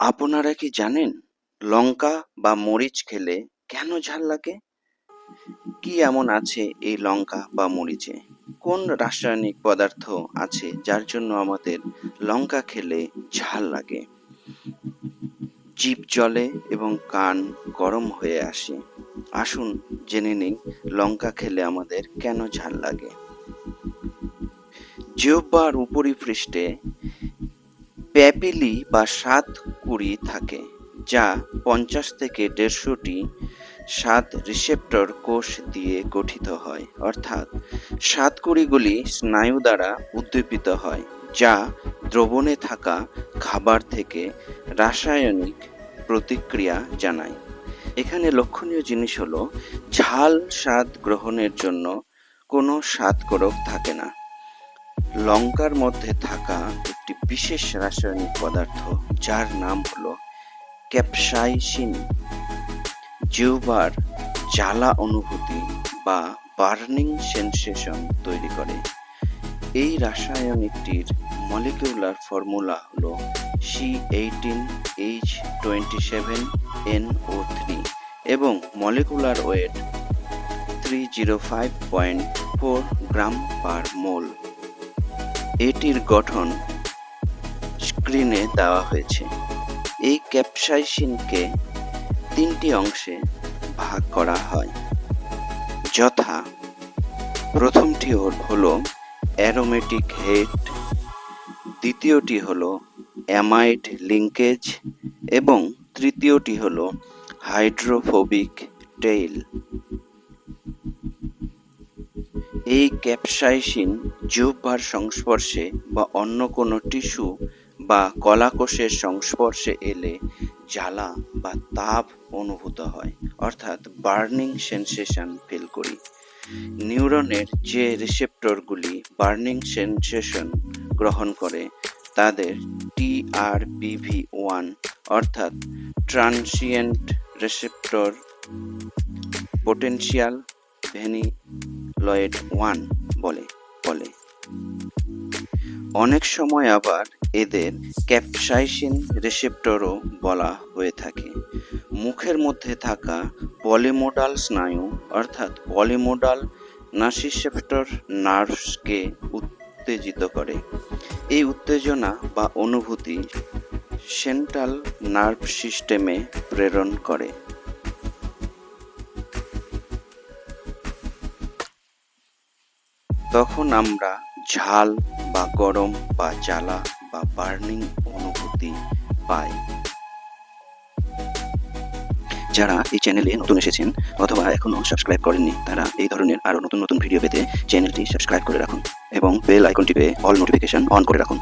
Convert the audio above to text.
আপনারা কি জানেন লঙ্কা বা মরিচ খেলে কেন ঝাল লাগে? কি এমন আছে এই লঙ্কা বা মরিচে? কোন রাসায়নিক পদার্থ আছে যার জন্য আমাদের লঙ্কা খেলে ঝাল লাগে? জিভ জ্বলে এবং কান গরম হয়ে আসে। আসুন জেনে নিই লঙ্কা খেলে আমাদের কেন ঝাল লাগে। জিহ্বার উপরিপৃষ্ঠে প্যাপিলি বা স্বাদকুড়ি থাকে, যা 50 থেকে 150টি স্বাদ রিসেপ্টর কোষ দিয়ে গঠিত হয়। অর্থাৎ স্বাদকুড়িগুলি স্নায়ু দ্বারা উদ্দীপিত হয়, যা দ্রবণে থাকা খাবার থেকে রাসায়নিক প্রতিক্রিয়া জানায়। এখানে লক্ষণীয় জিনিস হলো ঝাল স্বাদ গ্রহণের জন্য কোনো স্বাদকোরক থাকে না। লঙ্কার মধ্যে থাকা একটি বিশেষ রাসায়নিক পদার্থ যার নাম হলো ক্যাপসাইসিন জিহ্বার জ্বালা অনুভূতি বা বার্নিং সেন্সেশন তৈরি করে। এই রাসায়নিকটির মলিকিউলার ফর্মুলা হলো C18H27NO3 এবং মলিকুলার ওয়েট 305.4 গ্রাম পার মোল। এটির গঠন স্ক্রিনে দেওয়া হয়েছে। এই ক্যাপসাইসিনকে 3টি অংশে ভাগ করা হয়, যথা প্রথমটি হলো অ্যারোমেটিক হেড, দ্বিতীয়টি হলো অ্যামাইড লিঙ্কেজ এবং তৃতীয়টি হলো হাইড্রোফোবিক টেইল। এই ক্যাপসাইসিন জিহ্বার সংস্পর্শে বা অন্য কোনো টিস্যু বা কলাকোষের সংস্পর্শে এলে জ্বালা বা তাপ অনুভূত হয়, অর্থাৎ বার্নিং সেন্সেশন ফিল করি। নিউরনের যে রিসেপ্টরগুলি বার্নিং সেন্সেশন গ্রহণ করে তাদের TRPV1 অর্থাৎ ট্রান্সিয়েন্ট রিসেপ্টর পোটেনশিয়াল ভেনিলয়েড 1 বলে। অনেক সময় আবার এদের ক্যাপসাইসিন রিসেপ্টরও বলা হয়ে থাকে। মুখের মধ্যে থাকা পলিমোডাল স্নায়ু অর্থাৎ পলিমোডাল নাসিসেপ্টর নার্ভসকে উত্তেজিত করে। এই উত্তেজনা বা অনুভূতি সেন্ট্রাল নার্ভ সিস্টেমে প্রেরণ করে। তখন আমরা ঝাল বা গরম বা জ্বালা বা বার্নিং অনুভূতি পাই। যারা এই চ্যানেলে নতুন এসেছেন অথবা এখনো সাবস্ক্রাইব করেননি, তারা এই ধরনের আরো নতুন ভিডিও পেতে চ্যানেলটি সাবস্ক্রাইব করে রাখুন এবং বেল আইকনটি পেয়ে অল নোটিফিকেশন অন করে রাখুন।